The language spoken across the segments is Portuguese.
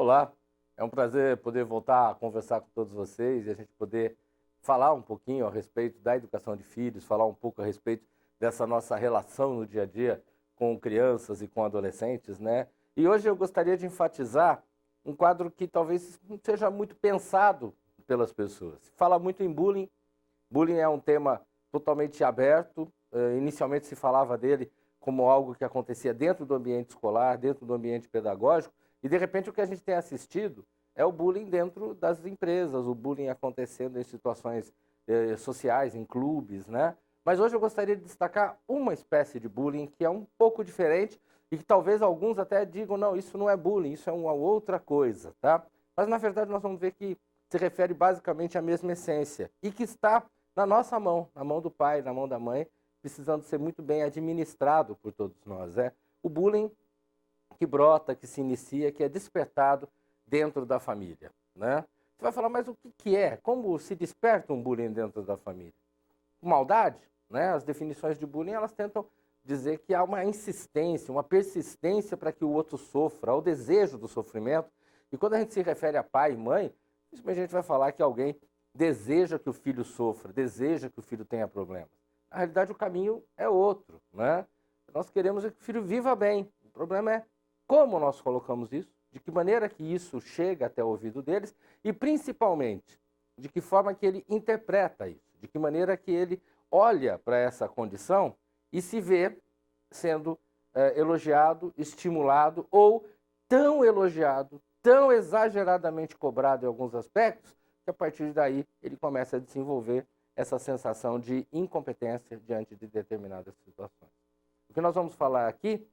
Olá, é um prazer poder voltar a conversar com todos vocês e a gente poder falar um pouquinho a respeito da educação de filhos, falar um pouco a respeito dessa nossa relação no dia a dia com crianças e com adolescentes, né? E hoje eu gostaria de enfatizar um quadro que talvez não seja muito pensado pelas pessoas. Se fala muito em bullying. Bullying é um tema totalmente aberto. Inicialmente se falava dele como algo que acontecia dentro do ambiente escolar, dentro do ambiente pedagógico, e de repente o que a gente tem assistido é o bullying dentro das empresas, o bullying acontecendo em situações sociais, em clubes, né? Mas hoje eu gostaria de destacar uma espécie de bullying que é um pouco diferente e que talvez alguns até digam, não, isso não é bullying, isso é uma outra coisa, tá? Mas na verdade nós vamos ver que se refere basicamente à mesma essência e que está na nossa mão, na mão do pai, na mão da mãe, precisando ser muito bem administrado por todos nós. É o bullying que brota, que se inicia, que é despertado dentro da família, né? Você vai falar, mas o que é? Como se desperta um bullying dentro da família? Maldade, né? As definições de bullying, elas tentam dizer que há uma insistência, uma persistência para que o outro sofra, o desejo do sofrimento. E quando a gente se refere a pai e mãe, a gente vai falar que alguém deseja que o filho sofra, deseja que o filho tenha problemas. Na realidade, o caminho é outro, né? Nós queremos que o filho viva bem. O problema é como nós colocamos isso, de que maneira que isso chega até o ouvido deles e, principalmente, de que forma que ele interpreta isso, de que maneira que ele olha para essa condição e se vê sendo elogiado, estimulado ou tão elogiado, tão exageradamente cobrado em alguns aspectos, que a partir daí ele começa a desenvolver essa sensação de incompetência diante de determinadas situações. O que nós vamos falar aqui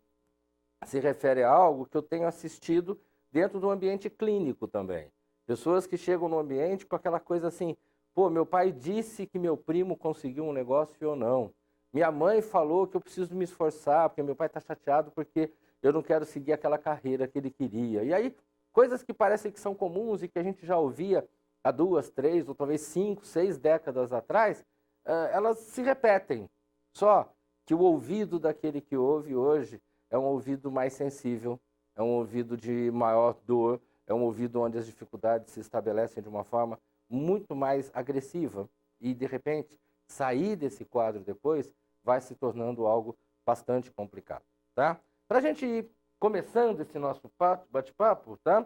se refere a algo que eu tenho assistido dentro do ambiente clínico também. Pessoas que chegam no ambiente com aquela coisa assim, pô, meu pai disse que meu primo conseguiu um negócio ou não. Minha mãe falou que eu preciso me esforçar, porque meu pai está chateado porque eu não quero seguir aquela carreira que ele queria. E aí, coisas que parecem que são comuns e que a gente já ouvia há 2, 3 ou talvez 5, 6 décadas atrás, elas se repetem. Só que o ouvido daquele que ouve hoje é um ouvido mais sensível, é um ouvido de maior dor, é um ouvido onde as dificuldades se estabelecem de uma forma muito mais agressiva. E, de repente, sair desse quadro depois vai se tornando algo bastante complicado, tá? Para a gente ir começando esse nosso bate-papo, tá?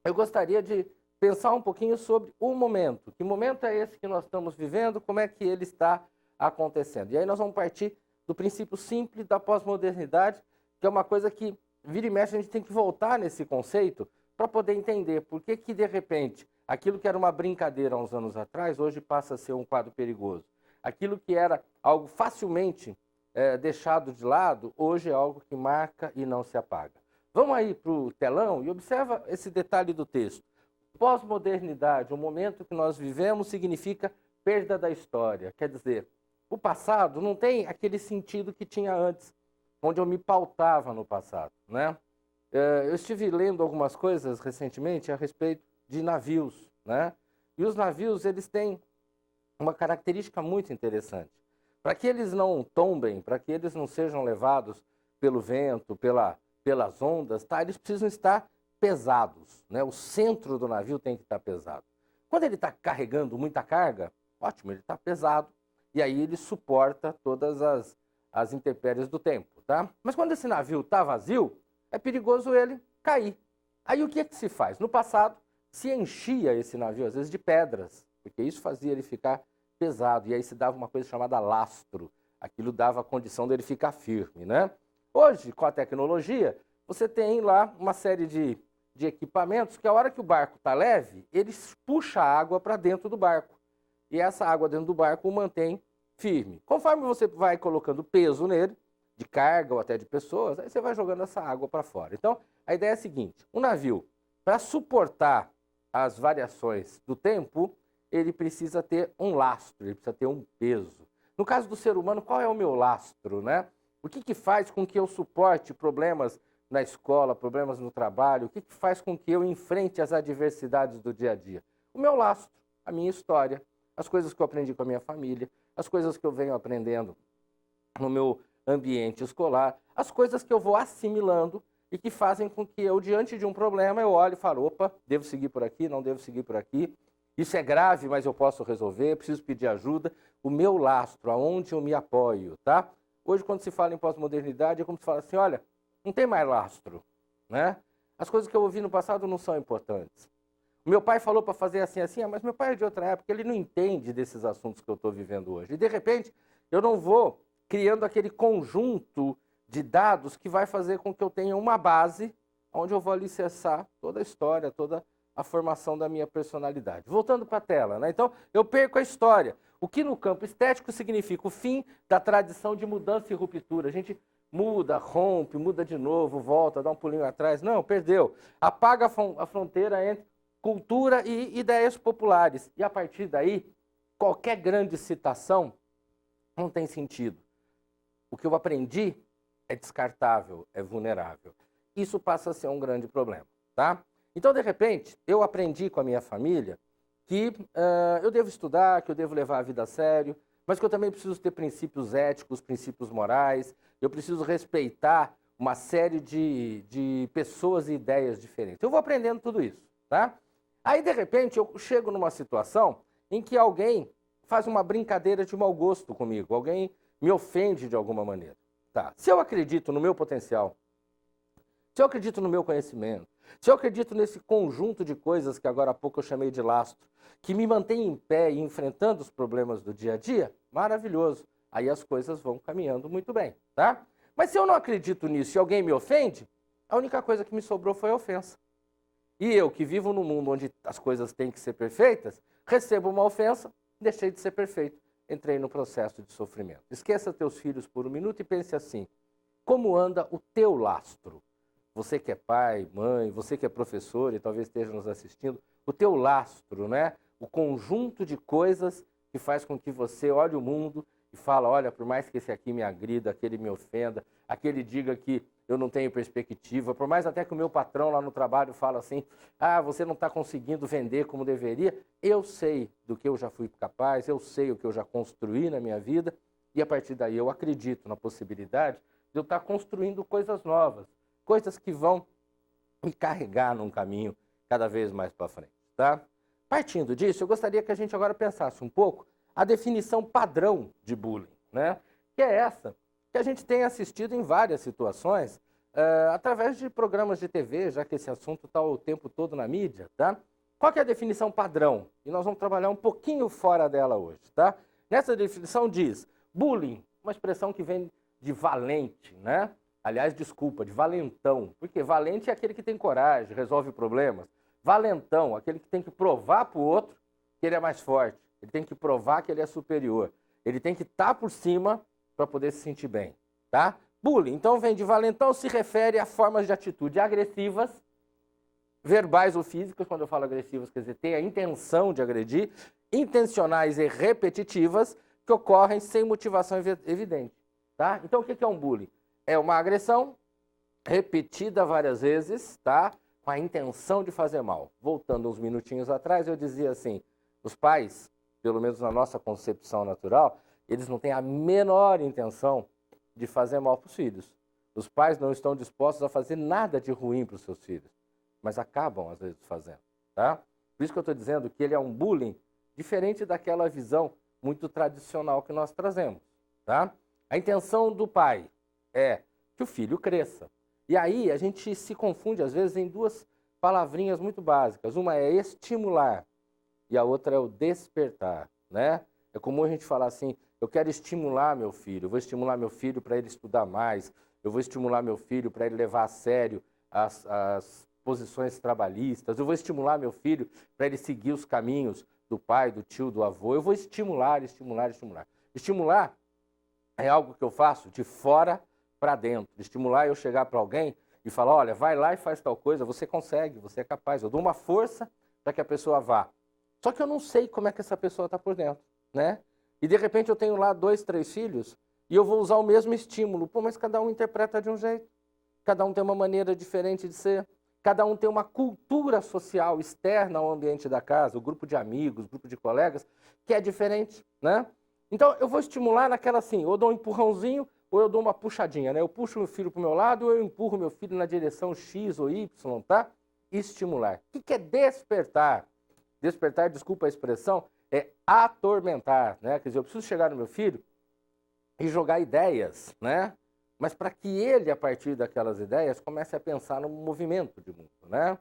Eu gostaria de pensar um pouquinho sobre o momento. Que momento é esse que nós estamos vivendo? Como é que ele está acontecendo? E aí nós vamos partir do princípio simples da pós-modernidade, que é uma coisa que, vira e mexe, a gente tem que voltar nesse conceito para poder entender por que que, de repente, aquilo que era uma brincadeira há uns anos atrás, hoje passa a ser um quadro perigoso. Aquilo que era algo facilmente deixado de lado, hoje é algo que marca e não se apaga. Vamos aí para o telão e observa esse detalhe do texto. Pós-modernidade, o momento que nós vivemos, significa perda da história. Quer dizer, o passado não tem aquele sentido que tinha antes, onde eu me pautava no passado, né? Eu estive lendo algumas coisas recentemente a respeito de navios, né? E os navios, eles têm uma característica muito interessante. Para que eles não tombem, para que eles não sejam levados pelo vento, pelas ondas, tá? Eles precisam estar pesados, né? O centro do navio tem que estar pesado. Quando ele está carregando muita carga, ótimo, ele está pesado, e aí ele suporta todas as intempéries do tempo, tá? Mas quando esse navio está vazio, é perigoso ele cair. Aí o que é que se faz? No passado, se enchia esse navio, às vezes, de pedras, porque isso fazia ele ficar pesado, e aí se dava uma coisa chamada lastro. Aquilo dava a condição dele ficar firme, né? Hoje, com a tecnologia, você tem lá uma série de equipamentos que a hora que o barco está leve, eles puxam a água para dentro do barco. E essa água dentro do barco o mantém firme. Conforme você vai colocando peso nele, de carga ou até de pessoas, aí você vai jogando essa água para fora. Então, a ideia é a seguinte, um navio, para suportar as variações do tempo, ele precisa ter um lastro, ele precisa ter um peso. No caso do ser humano, qual é o meu lastro, né? O que faz com que eu suporte problemas na escola, problemas no trabalho? O que faz com que eu enfrente as adversidades do dia a dia? O meu lastro, a minha história, as coisas que eu aprendi com a minha família, as coisas que eu venho aprendendo no meu ambiente escolar, as coisas que eu vou assimilando e que fazem com que eu, diante de um problema, eu olhe e falo, opa, devo seguir por aqui, não devo seguir por aqui. Isso é grave, mas eu posso resolver, preciso pedir ajuda. O meu lastro, aonde eu me apoio, tá? Hoje, quando se fala em pós-modernidade, é como se fala assim, olha, não tem mais lastro, né? As coisas que eu ouvi no passado não são importantes. O meu pai falou para fazer assim, assim, mas meu pai é de outra época, ele não entende desses assuntos que eu estou vivendo hoje. E, de repente, eu não vou criando aquele conjunto de dados que vai fazer com que eu tenha uma base onde eu vou alicerçar toda a história, toda a formação da minha personalidade. Voltando para a tela, né? Então, eu perco a história. O que no campo estético significa o fim da tradição de mudança e ruptura. A gente muda, rompe, muda de novo, volta, dá um pulinho atrás. Não, perdeu. Apaga a fronteira entre cultura e ideias populares. E a partir daí, qualquer grande citação não tem sentido. O que eu aprendi é descartável, é vulnerável. Isso passa a ser um grande problema, tá? Então, de repente, eu aprendi com a minha família que eu devo estudar, que eu devo levar a vida a sério, mas que eu também preciso ter princípios éticos, princípios morais, eu preciso respeitar uma série de pessoas e ideias diferentes. Eu vou aprendendo tudo isso, tá? Aí, de repente, eu chego numa situação em que alguém faz uma brincadeira de mau gosto comigo, alguém me ofende de alguma maneira. Tá. Se eu acredito no meu potencial, se eu acredito no meu conhecimento, se eu acredito nesse conjunto de coisas que agora há pouco eu chamei de lastro, que me mantém em pé e enfrentando os problemas do dia a dia, maravilhoso. Aí as coisas vão caminhando muito bem, tá? Mas se eu não acredito nisso e alguém me ofende, a única coisa que me sobrou foi a ofensa. E eu, que vivo num mundo onde as coisas têm que ser perfeitas, recebo uma ofensa, deixei de ser perfeito. Entrei no processo de sofrimento. Esqueça teus filhos por um minuto e pense assim, como anda o teu lastro? Você que é pai, mãe, você que é professor e talvez esteja nos assistindo, o teu lastro, né? O conjunto de coisas que faz com que você olhe o mundo e fala, olha, por mais que esse aqui me agrida, aquele me ofenda, aquele diga que eu não tenho perspectiva, por mais até que o meu patrão lá no trabalho fala assim, ah, você não está conseguindo vender como deveria, eu sei do que eu já fui capaz, eu sei o que eu já construí na minha vida, e a partir daí eu acredito na possibilidade de eu estar construindo coisas novas, coisas que vão me carregar num caminho cada vez mais para frente, tá? Partindo disso, eu gostaria que a gente agora pensasse um pouco a definição padrão de bullying, né? Que é essa que a gente tem assistido em várias situações, através de programas de TV, já que esse assunto está o tempo todo na mídia, tá? Qual que é a definição padrão? E nós vamos trabalhar um pouquinho fora dela hoje, tá? Nessa definição diz, bullying, uma expressão que vem de valente, né? Aliás, desculpa, de valentão, porque valente é aquele que tem coragem, resolve problemas. Valentão, aquele que tem que provar para o outro que ele é mais forte, ele tem que provar que ele é superior, ele tem que estar por cima para poder se sentir bem, tá? Bullying, então vem de valentão, se refere a formas de atitude agressivas, verbais ou físicas, quando eu falo agressivas, quer dizer, tem a intenção de agredir, intencionais e repetitivas, que ocorrem sem motivação evidente, tá? Então o que é um bullying? É uma agressão repetida várias vezes, tá? Com a intenção de fazer mal. Voltando uns minutinhos atrás, eu dizia assim, os pais, pelo menos na nossa concepção natural, eles não têm a menor intenção de fazer mal para os filhos. Os pais não estão dispostos a fazer nada de ruim para os seus filhos, mas acabam, às vezes, fazendo, tá? Por isso que eu estou dizendo que ele é um bullying diferente daquela visão muito tradicional que nós trazemos, tá? A intenção do pai é que o filho cresça. E aí a gente se confunde, às vezes, em duas palavrinhas muito básicas. Uma é estimular e a outra é o despertar, né? É comum a gente falar assim, eu quero estimular meu filho, eu vou estimular meu filho para ele estudar mais, eu vou estimular meu filho para ele levar a sério as posições trabalhistas, eu vou estimular meu filho para ele seguir os caminhos do pai, do tio, do avô, eu vou estimular, estimular, estimular. Estimular é algo que eu faço de fora para dentro. Estimular eu chegar para alguém e falar, olha, vai lá e faz tal coisa, você consegue, você é capaz. Eu dou uma força para que a pessoa vá. Só que eu não sei como é que essa pessoa está por dentro, né? E de repente eu tenho lá 2, 3 filhos e eu vou usar o mesmo estímulo. Pô, mas cada um interpreta de um jeito. Cada um tem uma maneira diferente de ser. Cada um tem uma cultura social externa ao ambiente da casa, o grupo de amigos, o grupo de colegas, que é diferente, né? Então eu vou estimular naquela assim, eu dou um empurrãozinho, ou eu dou uma puxadinha, né? Eu puxo meu filho para o meu lado ou eu empurro meu filho na direção X ou Y, tá? Estimular. O que é despertar? Despertar, desculpa a expressão, é atormentar, né? Quer dizer, eu preciso chegar no meu filho e jogar ideias, né? Mas para que ele, a partir daquelas ideias, comece a pensar no movimento de mundo, né?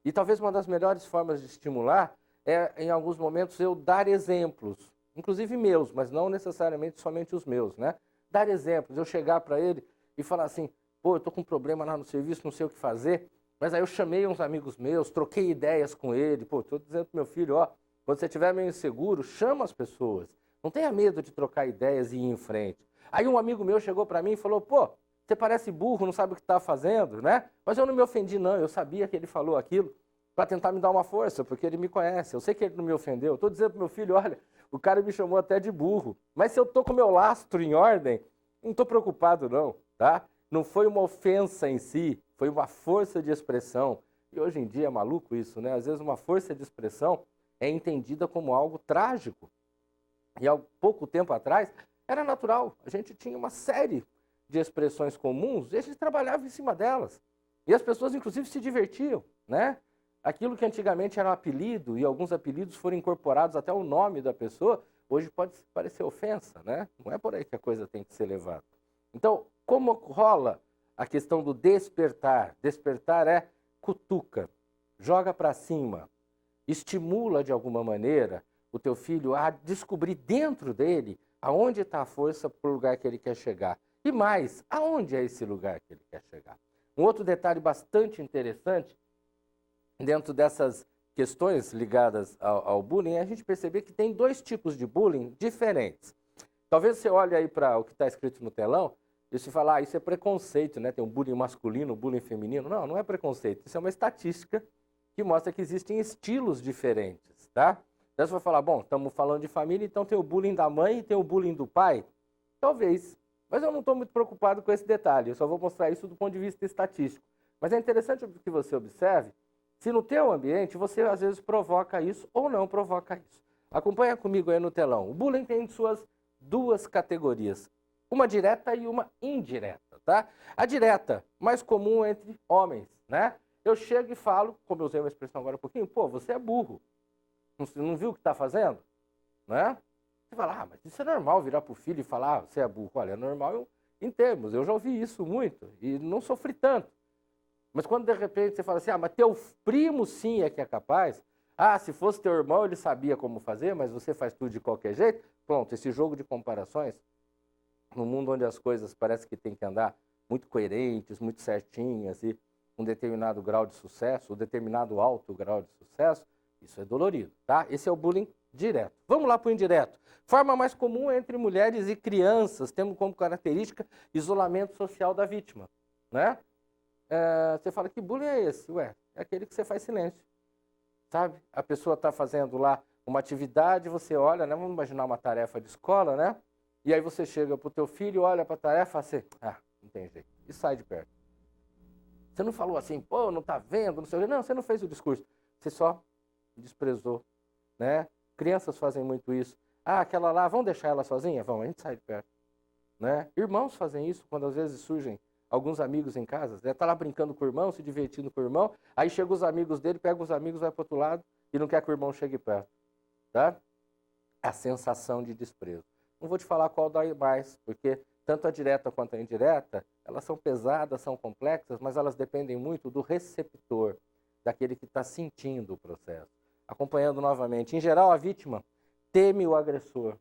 E talvez uma das melhores formas de estimular é, em alguns momentos, eu dar exemplos, inclusive meus, mas não necessariamente somente os meus, né? Dar exemplos, eu chegar para ele e falar assim, pô, eu tô com um problema lá no serviço, não sei o que fazer, mas aí eu chamei uns amigos meus, troquei ideias com ele, pô, tô dizendo pro meu filho, ó, quando você estiver meio inseguro, chama as pessoas, não tenha medo de trocar ideias e ir em frente. Aí um amigo meu chegou para mim e falou, pô, você parece burro, não sabe o que está fazendo, né? Mas eu não me ofendi, não, eu sabia que ele falou aquilo para tentar me dar uma força, porque ele me conhece, eu sei que ele não me ofendeu. Estou dizendo pro meu filho, olha, o cara me chamou até de burro, mas se eu estou com o meu lastro em ordem, não estou preocupado não, tá? Não foi uma ofensa em si, foi uma força de expressão. E hoje em dia é maluco isso, né? Às vezes uma força de expressão é entendida como algo trágico. E há pouco tempo atrás era natural, a gente tinha uma série de expressões comuns e a gente trabalhava em cima delas. E as pessoas, inclusive, se divertiam, né? Aquilo que antigamente era um apelido, e alguns apelidos foram incorporados até o nome da pessoa, hoje pode parecer ofensa, né? Não é por aí que a coisa tem que ser levada. Então, como rola a questão do despertar? Despertar é cutuca, joga para cima, estimula de alguma maneira o teu filho a descobrir dentro dele aonde está a força para o lugar que ele quer chegar. E mais, aonde é esse lugar que ele quer chegar? Um outro detalhe bastante interessante, dentro dessas questões ligadas ao bullying, é a gente perceber que tem dois tipos de bullying diferentes. Talvez você olhe aí para o que está escrito no telão e se falar, isso é preconceito, né? Tem um bullying masculino, um bullying feminino. Não, não é preconceito. Isso é uma estatística que mostra que existem estilos diferentes, tá? Então você vai falar, bom, estamos falando de família, então tem o bullying da mãe e tem o bullying do pai? Talvez. Mas eu não estou muito preocupado com esse detalhe. Eu só vou mostrar isso do ponto de vista estatístico. Mas é interessante que você observe se no teu ambiente você às vezes provoca isso ou não provoca isso. Acompanha comigo aí no telão. O bullying tem suas duas categorias, uma direta e uma indireta, tá? A direta, mais comum entre homens, né? Eu chego e falo, como eu usei uma expressão agora um pouquinho, pô, você é burro. Não viu o que está fazendo? Né? Você fala, mas isso é normal, virar para o filho e falar, você é burro. Olha, é normal em termos, eu já ouvi isso muito e não sofri tanto. Mas quando de repente você fala assim, mas teu primo sim é que é capaz, se fosse teu irmão ele sabia como fazer, mas você faz tudo de qualquer jeito, pronto, esse jogo de comparações, no mundo onde as coisas parece que tem que andar muito coerentes, muito certinhas e com um determinado grau de sucesso, um determinado alto grau de sucesso, isso é dolorido, tá? Esse é o bullying direto. Vamos lá para o indireto. Forma mais comum entre mulheres e crianças, tendo como característica isolamento social da vítima, né? Você fala, que bullying é esse? Ué, é aquele que você faz silêncio, sabe? A pessoa está fazendo lá uma atividade, você olha, né? Vamos imaginar uma tarefa de escola, né? E aí você chega para o teu filho, olha para a tarefa e fala assim, não tem jeito, e sai de perto. Você não falou assim, pô, não está vendo, não sei o quê. Não, você não fez o discurso, você só desprezou, né? Crianças fazem muito isso. Aquela lá, vamos deixar ela sozinha? Vamos, a gente sai de perto, né? Irmãos fazem isso quando às vezes surgem alguns amigos em casa, né? Tá lá brincando com o irmão, se divertindo com o irmão, aí chegam os amigos dele, pega os amigos, vai para o outro lado e não quer que o irmão chegue perto, tá? A sensação de desprezo. Não vou te falar qual dói mais, porque tanto a direta quanto a indireta, elas são pesadas, são complexas, mas elas dependem muito do receptor, daquele que está sentindo o processo. Acompanhando novamente. Em geral, a vítima teme o agressor.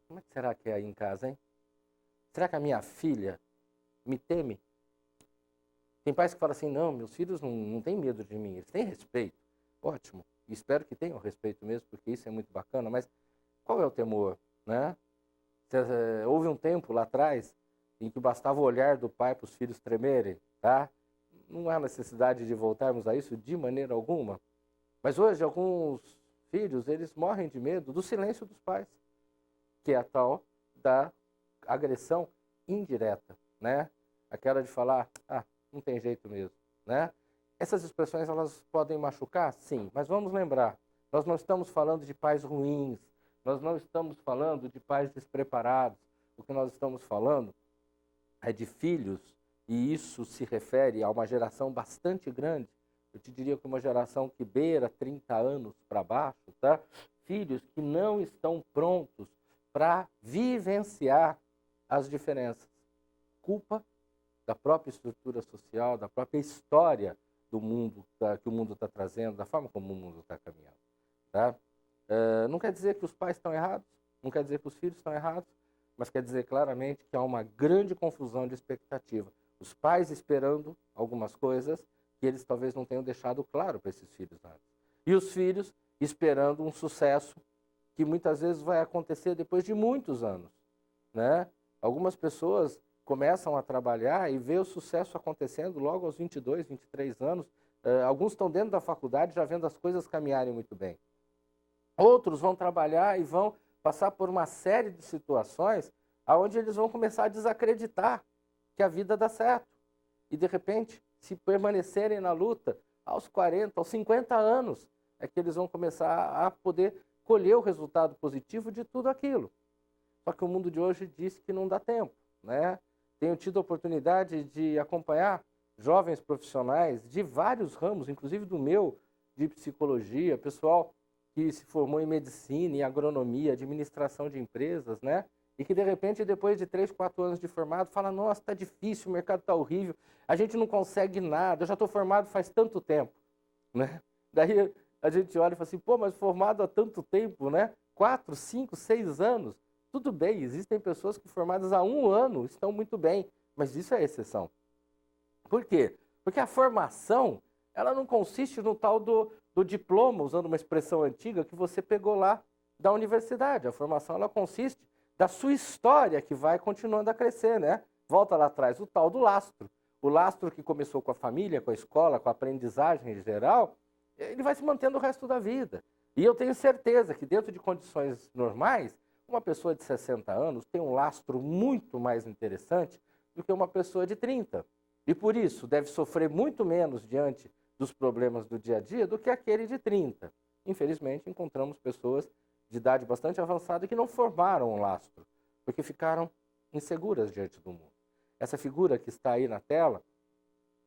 Como é que será que é aí em casa, hein? Será que a minha filha me teme? Tem pais que falam assim, não, meus filhos não têm medo de mim, eles têm respeito. Ótimo. E espero que tenham respeito mesmo, porque isso é muito bacana, mas qual é o temor, né? Houve um tempo lá atrás em que bastava o olhar do pai para os filhos tremerem, tá? Não há necessidade de voltarmos a isso de maneira alguma. Mas hoje alguns filhos, eles morrem de medo do silêncio dos pais, que é a tal da agressão indireta, né? Aquela de falar, não tem jeito mesmo, né? Essas expressões, elas podem machucar? Sim, mas vamos lembrar, nós não estamos falando de pais ruins, nós não estamos falando de pais despreparados. o que nós estamos falando é de filhos, e isso se refere a uma geração bastante grande, eu te diria que uma geração que beira 30 anos para baixo, tá? Filhos que não estão prontos para vivenciar as diferenças. Culpa da própria estrutura social, da própria história do mundo, que o mundo está trazendo, da forma como o mundo está caminhando. Tá? Não quer dizer que os pais estão errados, não quer dizer que os filhos estão errados, mas quer dizer claramente que há uma grande confusão de expectativa. Os pais esperando algumas coisas que eles talvez não tenham deixado claro para esses filhos antes. E os filhos esperando um sucesso que muitas vezes vai acontecer depois de muitos anos. Né? Algumas pessoas começam a trabalhar e vê o sucesso acontecendo logo aos 22, 23 anos. Alguns estão dentro da faculdade já vendo as coisas caminharem muito bem. Outros vão trabalhar e vão passar por uma série de situações onde eles vão começar a desacreditar que a vida dá certo. E, de repente, se permanecerem na luta, aos 40, aos 50 anos, é que eles vão começar a poder colher o resultado positivo de tudo aquilo. Só que o mundo de hoje diz que não dá tempo, né? Tenho tido a oportunidade de acompanhar jovens profissionais de vários ramos, inclusive do meu, de psicologia, pessoal que se formou em medicina, em agronomia, administração de empresas, né? E que, de repente, depois de 3, 4 anos de formado, fala, nossa, está difícil, o mercado está horrível, a gente não consegue nada, eu já estou formado faz tanto tempo, né? Daí a gente olha e fala assim, pô, mas formado há tanto tempo, né? 4, 5, 6 anos, tudo bem, existem pessoas que formadas há 1 ano estão muito bem, mas isso é exceção. Por quê? Porque a formação, ela não consiste no tal do diploma, usando uma expressão antiga, que você pegou lá da universidade. A formação, ela consiste da sua história, que vai continuando a crescer, né? Volta lá atrás, o tal do lastro. O lastro que começou com a família, com a escola, com a aprendizagem em geral, ele vai se mantendo o resto da vida. E eu tenho certeza que dentro de condições normais, uma pessoa de 60 anos tem um lastro muito mais interessante do que uma pessoa de 30. E por isso deve sofrer muito menos diante dos problemas do dia a dia do que aquele de 30. Infelizmente, encontramos pessoas de idade bastante avançada que não formaram um lastro, porque ficaram inseguras diante do mundo. Essa figura que está aí na tela,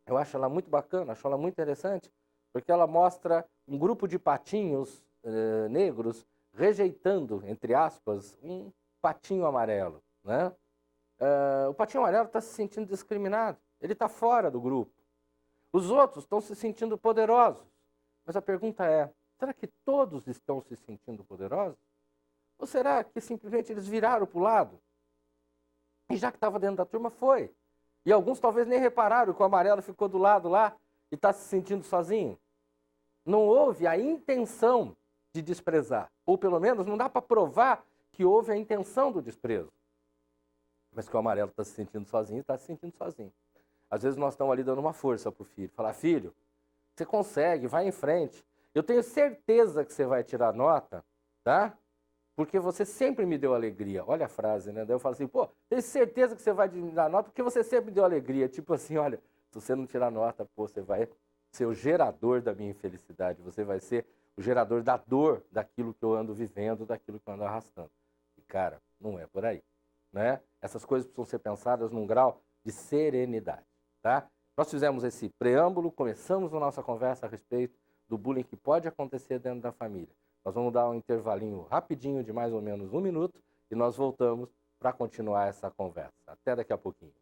eu acho ela muito bacana, acho ela muito interessante, porque ela mostra um grupo de patinhos negros rejeitando, entre aspas, um patinho amarelo. Né? O patinho amarelo está se sentindo discriminado, ele está fora do grupo. Os outros estão se sentindo poderosos. Mas a pergunta é, será que todos estão se sentindo poderosos? Ou será que simplesmente eles viraram para o lado? E já que estava dentro da turma, foi. E alguns talvez nem repararam que o amarelo ficou do lado lá e está se sentindo sozinho. Não houve a intenção de desprezar. Ou pelo menos não dá para provar que houve a intenção do desprezo. Mas que o amarelo está se sentindo sozinho, está se sentindo sozinho. Às vezes nós estamos ali dando uma força para o filho. Falar, filho, você consegue, vai em frente. Eu tenho certeza que você vai tirar nota, tá? Porque você sempre me deu alegria. Olha a frase, né? Daí eu falo assim, pô, tenho certeza que você vai me dar nota porque você sempre me deu alegria. Tipo assim, olha, se você não tirar nota, pô, você vai ser o gerador da minha infelicidade. Você vai ser o gerador da dor daquilo que eu ando vivendo, daquilo que eu ando arrastando. E, cara, não é por aí, né? Essas coisas precisam ser pensadas num grau de serenidade, tá? Nós fizemos esse preâmbulo, começamos a nossa conversa a respeito do bullying que pode acontecer dentro da família. Nós vamos dar um intervalinho rapidinho de mais ou menos 1 minuto e nós voltamos para continuar essa conversa. Até daqui a pouquinho.